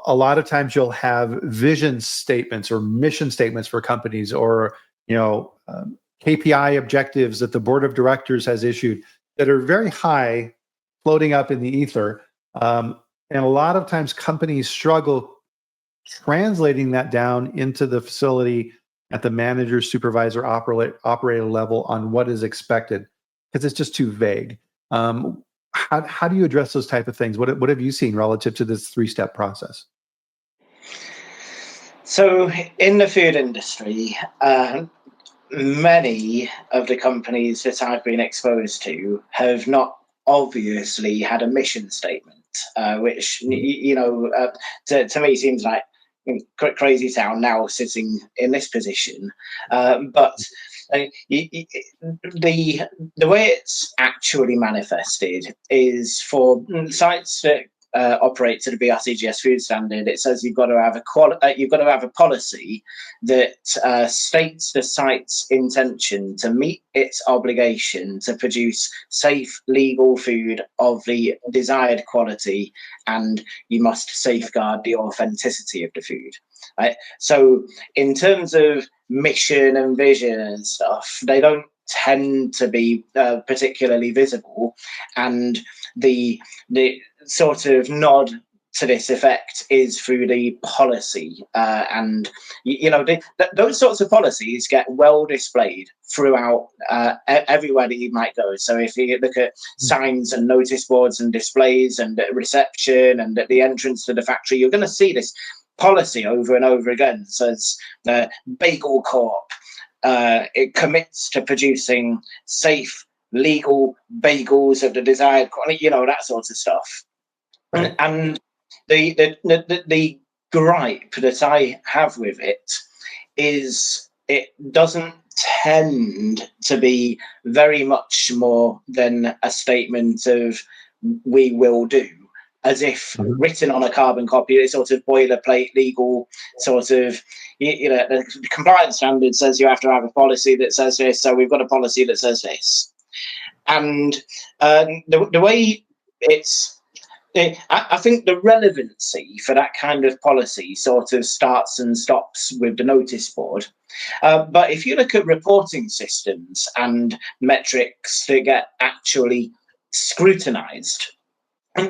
A lot of times you'll have vision statements or mission statements for companies, or KPI objectives that the board of directors has issued that are very high, floating up in the ether. And a lot of times companies struggle translating that down into the facility at the manager, supervisor, operator level on what is expected, because it's just too vague. How do you address those type of things? What have you seen relative to this 3-step process? So in the food industry, many of the companies that I've been exposed to have not obviously had a mission statement, which, to me seems like crazy town now sitting in this position. But the way it's actually manifested is for sites that operate to the BRCGS food standard. It says you've got to have a policy that states the site's intention to meet its obligation to produce safe, legal food of the desired quality, and you must safeguard the authenticity of the food. Right? So, in terms of mission and vision and stuff, they don't tend to be particularly visible, and the sort of nod to this effect is through the policy, and those sorts of policies get well displayed throughout everywhere that you might go. So if you look at signs and notice boards and displays and at reception and at the entrance to the factory, you're going to see this policy over and over again. It says Bagel Corp, it commits to producing safe, legal bagels of the desired quality, that sort of stuff. Right. And the gripe that I have with it is it doesn't tend to be very much more than a statement of "we will do," as if written on a carbon copy. It's sort of boilerplate legal sort of, the compliance standard says you have to have a policy that says this, so we've got a policy that says this. And the way it's, I think the relevancy for that kind of policy sort of starts and stops with the notice board. But if you look at reporting systems and metrics that get actually scrutinized,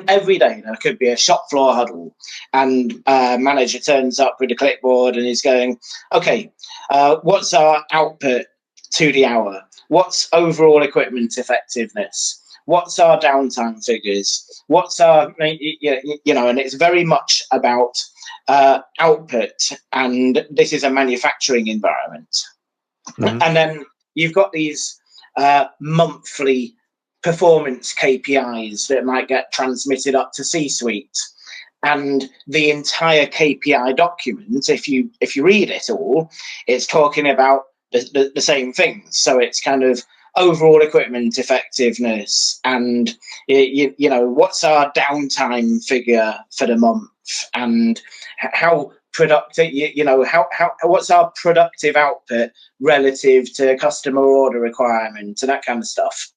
every day there could be a shop floor huddle, and manager turns up with a clipboard and is going, okay, what's our output to the hour? What's overall equipment effectiveness? What's our downtime figures? What's our, and it's very much about output, and this is a manufacturing environment. And then you've got these monthly performance KPIs that might get transmitted up to C-suite, and the entire KPI document, if you read it all, it's talking about the same things. So it's kind of overall equipment effectiveness, and what's our downtime figure for the month, and how productive, what's our productive output relative to customer order requirement and that kind of stuff.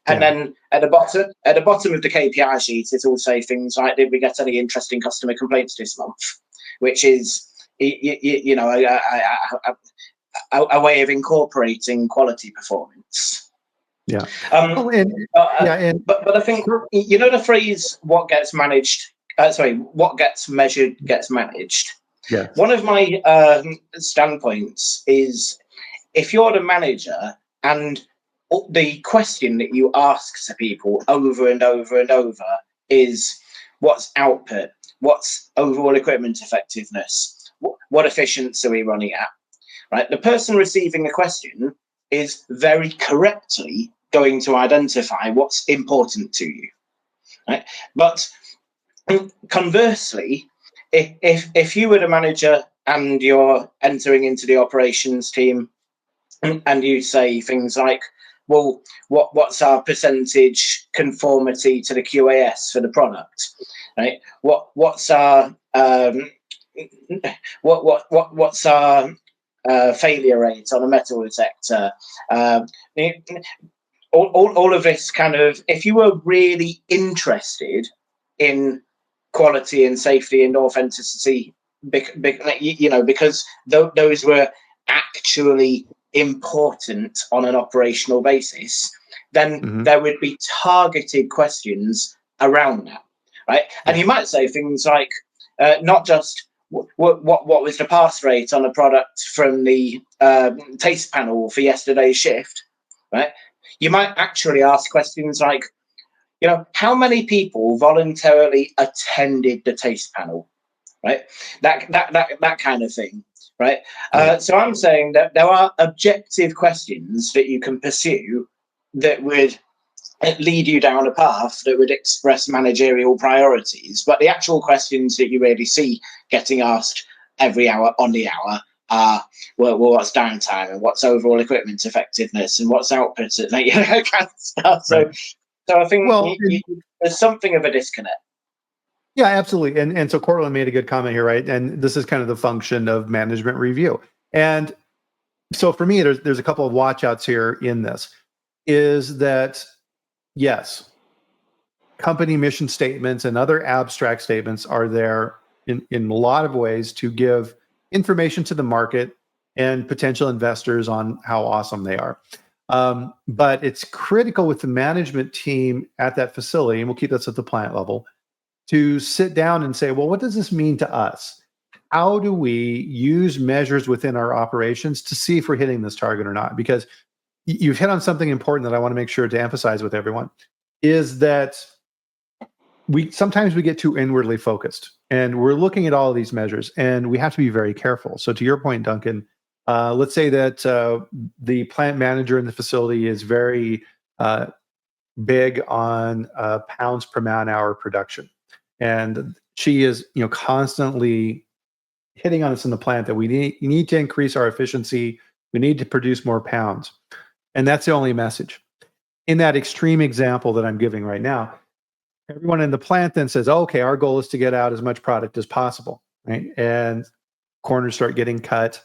And then at the bottom of the KPI sheet, it will say things like, did we get any interesting customer complaints this month? Which is, a way of incorporating quality performance. Yeah. But I think, the phrase, what gets measured gets managed. Yeah. One of my standpoints is, if you're the manager and the question that you ask to people over and over and over is, what's output? What's overall equipment effectiveness? What efficiency are we running at? Right? The person receiving the question is very correctly going to identify what's important to you. Right? But conversely, if you were the manager and you're entering into the operations team and you say things like, well, what's our percentage conformity to the QAS for the product? Right? What's our what's our failure rate on a metal detector? All of this kind of, if you were really interested in quality and safety and authenticity, because those were actually important on an operational basis, then there would be targeted questions around that, right? And you might say things like, not just what was the pass rate on a product from the taste panel for yesterday's shift, right? You might actually ask questions like, how many people voluntarily attended the taste panel, right? That kind of thing. Right. So I'm saying that there are objective questions that you can pursue that would lead you down a path that would express managerial priorities. But the actual questions that you really see getting asked every hour on the hour what's downtime and what's overall equipment effectiveness and what's output and kind of stuff. So, Right. so I think Well, there's something of a disconnect. yeah, absolutely. And so Cortland made a good comment here, right? And this is kind of the function of management review. And so for me, there's a couple of watchouts here in this. Is that yes, company mission statements and other abstract statements are there in a lot of ways to give information to the market and potential investors on how awesome they are. But it's critical with the management team at that facility, and we'll keep this at the plant level, to sit down and say, well, what does this mean to us? How do we use measures within our operations to see if we're hitting this target or not? Because you've hit on something important that I want to make sure to emphasize with everyone, is that sometimes we get too inwardly focused, and we're looking at all of these measures, and we have to be very careful. So to your point, Duncan, let's say that the plant manager in the facility is very big on pounds per man hour production, and she is constantly hitting on us in the plant that we need to increase our efficiency. We need to produce more pounds, and that's the only message. In that extreme example that I'm giving right now, everyone in the plant then says, okay, our goal is to get out as much product as possible, right? And corners start getting cut,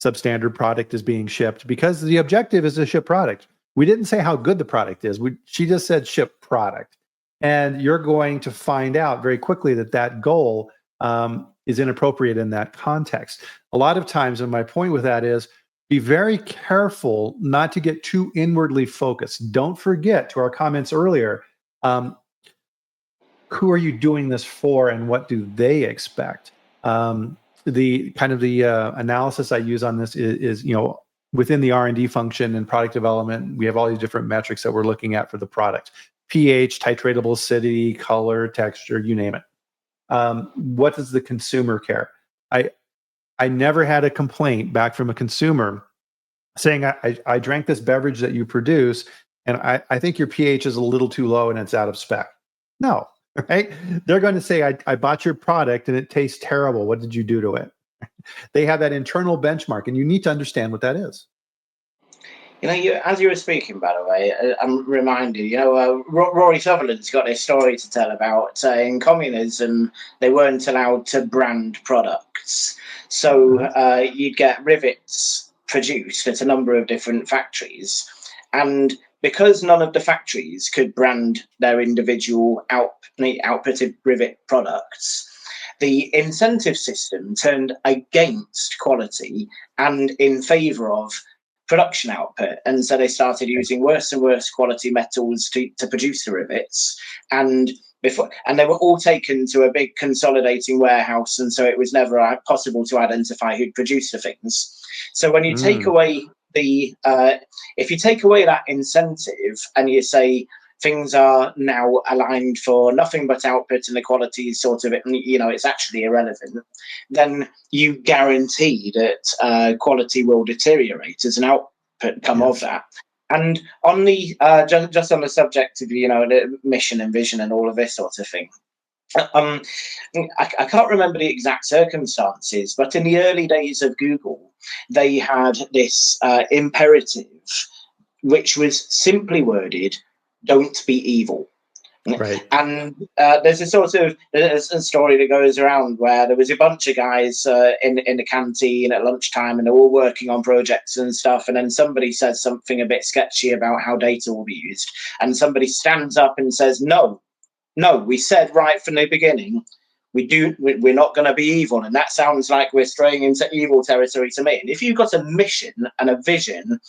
substandard product is being shipped because the objective is to ship product. We didn't say how good the product is. She just said ship product. And you're going to find out very quickly that that goal is inappropriate in that context. A lot of times, and my point with that is, be very careful not to get too inwardly focused. Don't forget, to our comments earlier, who are you doing this for and what do they expect? The kind of the analysis I use on this is within the R&D function and product development, we have all these different metrics that we're looking at for the product: pH, titratable acidity, color, texture, you name it. What does the consumer care? I never had a complaint back from a consumer saying, I drank this beverage that you produce, and I think your pH is a little too low and it's out of spec. No, right? They're going to say, I bought your product and it tastes terrible. What did you do to it? They have that internal benchmark, and you need to understand what that is. As you were speaking, by the way, I'm reminded, Rory Sutherland's got this story to tell about in communism, they weren't allowed to brand products. So you'd get rivets produced at a number of different factories. And because none of the factories could brand their individual outputted rivet products, the incentive system turned against quality and in favour of production output, and so they started using worse and worse quality metals to produce the rivets, and they were all taken to a big consolidating warehouse, and so it was never possible to identify who'd produced the things. So when you take away if you take away that incentive and you say things are now aligned for nothing but output and the quality is sort of, it's actually irrelevant, then you guarantee that quality will deteriorate as an output come of that. And on the just on the subject of the mission and vision and all of this sort of thing, I can't remember the exact circumstances, but in the early days of Google, they had this imperative, which was simply worded, "Don't be evil." Right. And there's a story that goes around where there was a bunch of guys in the canteen at lunchtime, and they're all working on projects and stuff. And then somebody says something a bit sketchy about how data will be used, and somebody stands up and says, "No, we said right from the beginning, we're not going to be evil," and that sounds like we're straying into evil territory to me. And if you've got a mission and a vision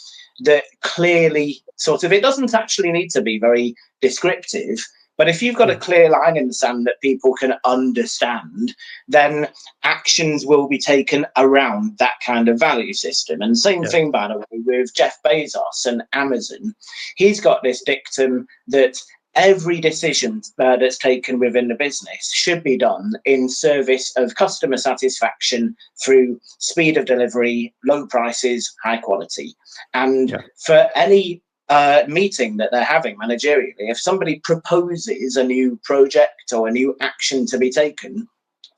that clearly it doesn't actually need to be very descriptive, but if you've got a clear line in the sand that people can understand, then actions will be taken around that kind of value system. And same thing, by the way, with Jeff Bezos and Amazon. He's got this dictum that every decision that's taken within the business should be done in service of customer satisfaction through speed of delivery, low prices, high quality. And for any meeting that they're having managerially, if somebody proposes a new project or a new action to be taken,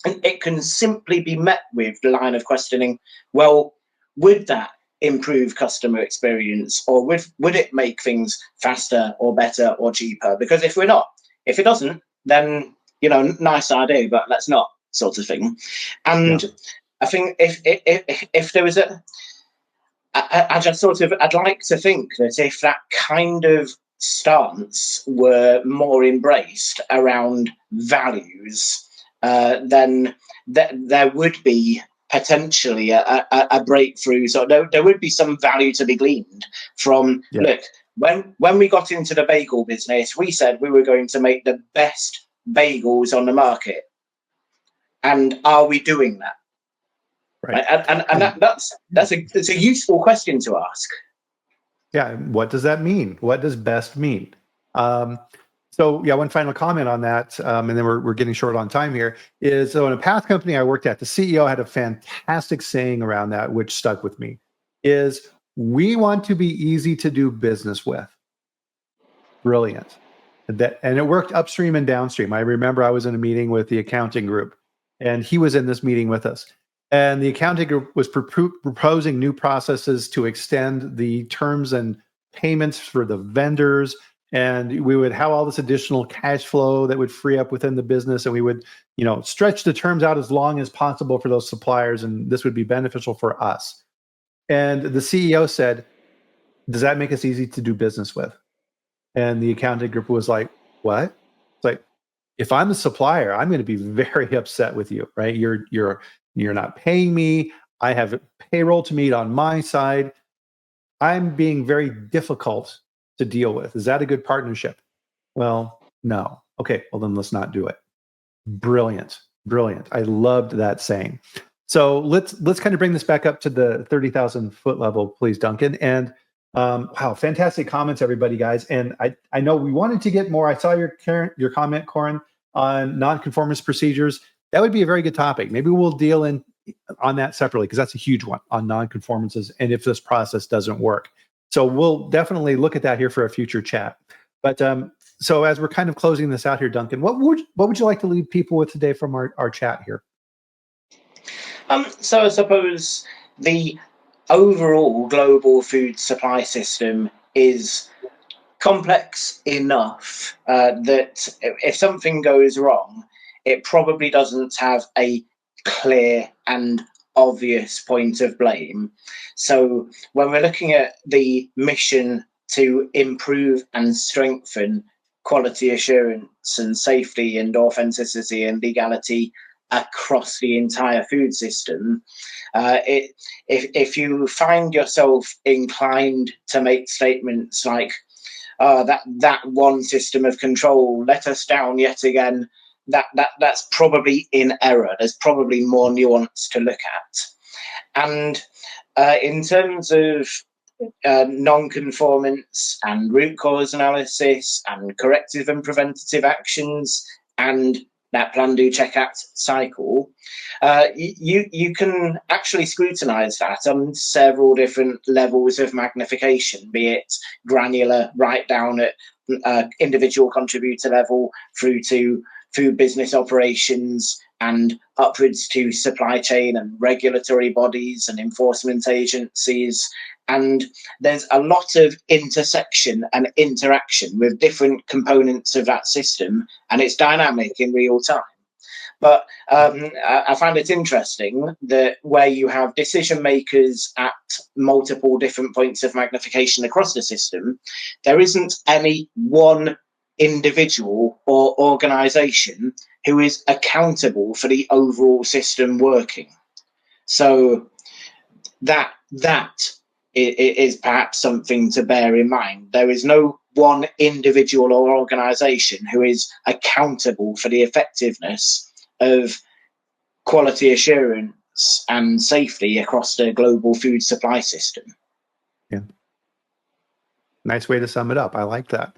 And it can simply be met with the line of questioning, well, would that improve customer experience, or would it make things faster or better or cheaper? Because if it doesn't, then, nice idea, but let's not, sort of thing. And I think if there was I'd like to think that if that kind of stance were more embraced around values, then there would be potentially a breakthrough. So there would be some value to be gleaned from, look, when we got into the bagel business, we said we were going to make the best bagels on the market. And are we doing that? Right. And that's a useful question to ask. Yeah. What does that mean? What does best mean? One final comment on that, and then we're getting short on time here, is so in a past company I worked at, the CEO had a fantastic saying around that, which stuck with me, is we want to be easy to do business with. Brilliant. And it worked upstream and downstream. I remember I was in a meeting with the accounting group, and he was in this meeting with us. And the accounting group was proposing new processes to extend the terms and payments for the vendors. And we would have all this additional cash flow that would free up within the business. And we would, stretch the terms out as long as possible for those suppliers. And this would be beneficial for us. And the CEO said, does that make us easy to do business with? And the accounting group was like, what? It's like, if I'm the supplier, I'm going to be very upset with you, right? You're not paying me. I have payroll to meet on my side. I'm being very difficult to deal with. Is that a good partnership? Well, no. Okay, well then let's not do it. Brilliant. I loved that saying. So let's kind of bring this back up to the 30,000 foot level, please, Duncan. And wow, fantastic comments, everybody, guys. And I know we wanted to get more. I saw your comment, Corin, on nonconformist procedures. That would be a very good topic. Maybe we'll deal on that separately, because that's a huge one on nonconformances and if this process doesn't work. So we'll definitely look at that here for a future chat. But so as we're kind of closing this out here, Duncan, what would you like to leave people with today from our chat here? So I suppose the overall global food supply system is complex enough that if something goes wrong, it probably doesn't have a clear and obvious point of blame. So when we're looking at the mission to improve and strengthen quality assurance and safety and authenticity and legality across the entire food system, if you find yourself inclined to make statements like, that one system of control let us down yet again, that's probably in error. There's probably more nuance to look at. And in terms of non-conformance and root cause analysis and corrective and preventative actions and that plan, do, check, act cycle, you can actually scrutinize that on several different levels of magnification, be it granular, right down at individual contributor level, through to food business operations, and upwards to supply chain and regulatory bodies and enforcement agencies. And there's a lot of intersection and interaction with different components of that system, and it's dynamic in real time. But I find it interesting that where you have decision makers at multiple different points of magnification across the system, there isn't any one individual or organization who is accountable for the overall system working. So that is perhaps something to bear in mind. There is no one individual or organization who is accountable for the effectiveness of quality assurance and safety across the global food supply system. Yeah. Nice way to sum it up. I like that.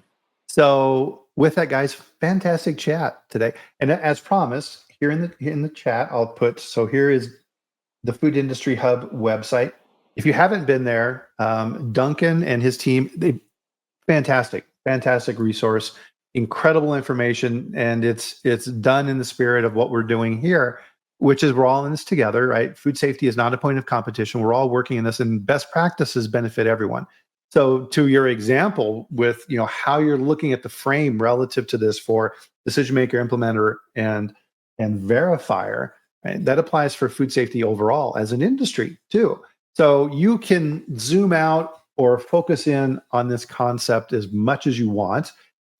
So with that, guys, fantastic chat today. And as promised, here in the chat, I'll put, so here is the Food Industry Hub website. If you haven't been there, Duncan and his team, fantastic resource, incredible information, and it's done in the spirit of what we're doing here which is we're all in this together, right? Food safety is not a point of competition. We're all working in this, and best practices benefit everyone. So to your example with, how you're looking at the frame relative to this for decision maker, implementer, and verifier, right? That applies for food safety overall as an industry too. So you can zoom out or focus in on this concept as much as you want.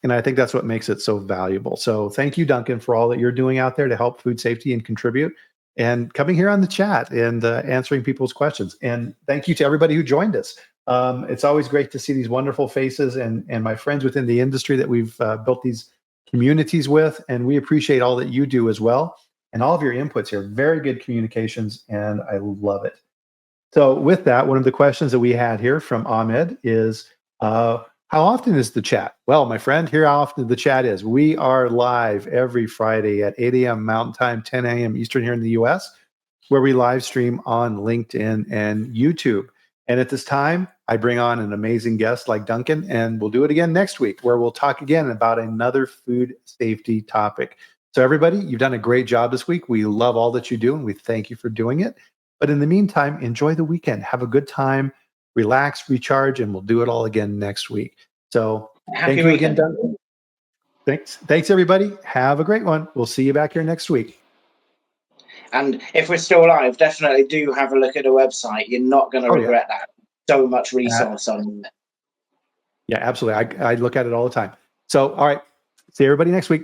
And I think that's what makes it so valuable. So thank you, Duncan, for all that you're doing out there to help food safety and contribute, and coming here on the chat and answering people's questions. And thank you to everybody who joined us. It's always great to see these wonderful faces and my friends within the industry that we've built these communities with. And we appreciate all that you do as well. And all of your inputs here, very good communications, and I love it. So with that, one of the questions that we had here from Ahmed is, how often is the chat? Well, my friend, here how often the chat is. We are live every Friday at 8 a.m. Mountain Time, 10 a.m. Eastern here in the US, where we live stream on LinkedIn and YouTube. And at this time, I bring on an amazing guest like Duncan, and we'll do it again next week, where we'll talk again about another food safety topic. So everybody, you've done a great job this week. We love all that you do, and we thank you for doing it. But in the meantime, enjoy the weekend. Have a good time. Relax, recharge, and we'll do it all again next week. So thank you again, Duncan. Thanks, everybody. Have a great one. We'll see you back here next week. And if we're still live, definitely do have a look at the website. You're not going to regret that. So much resource on it. Yeah, absolutely. I look at it all the time. So, all right. See everybody next week.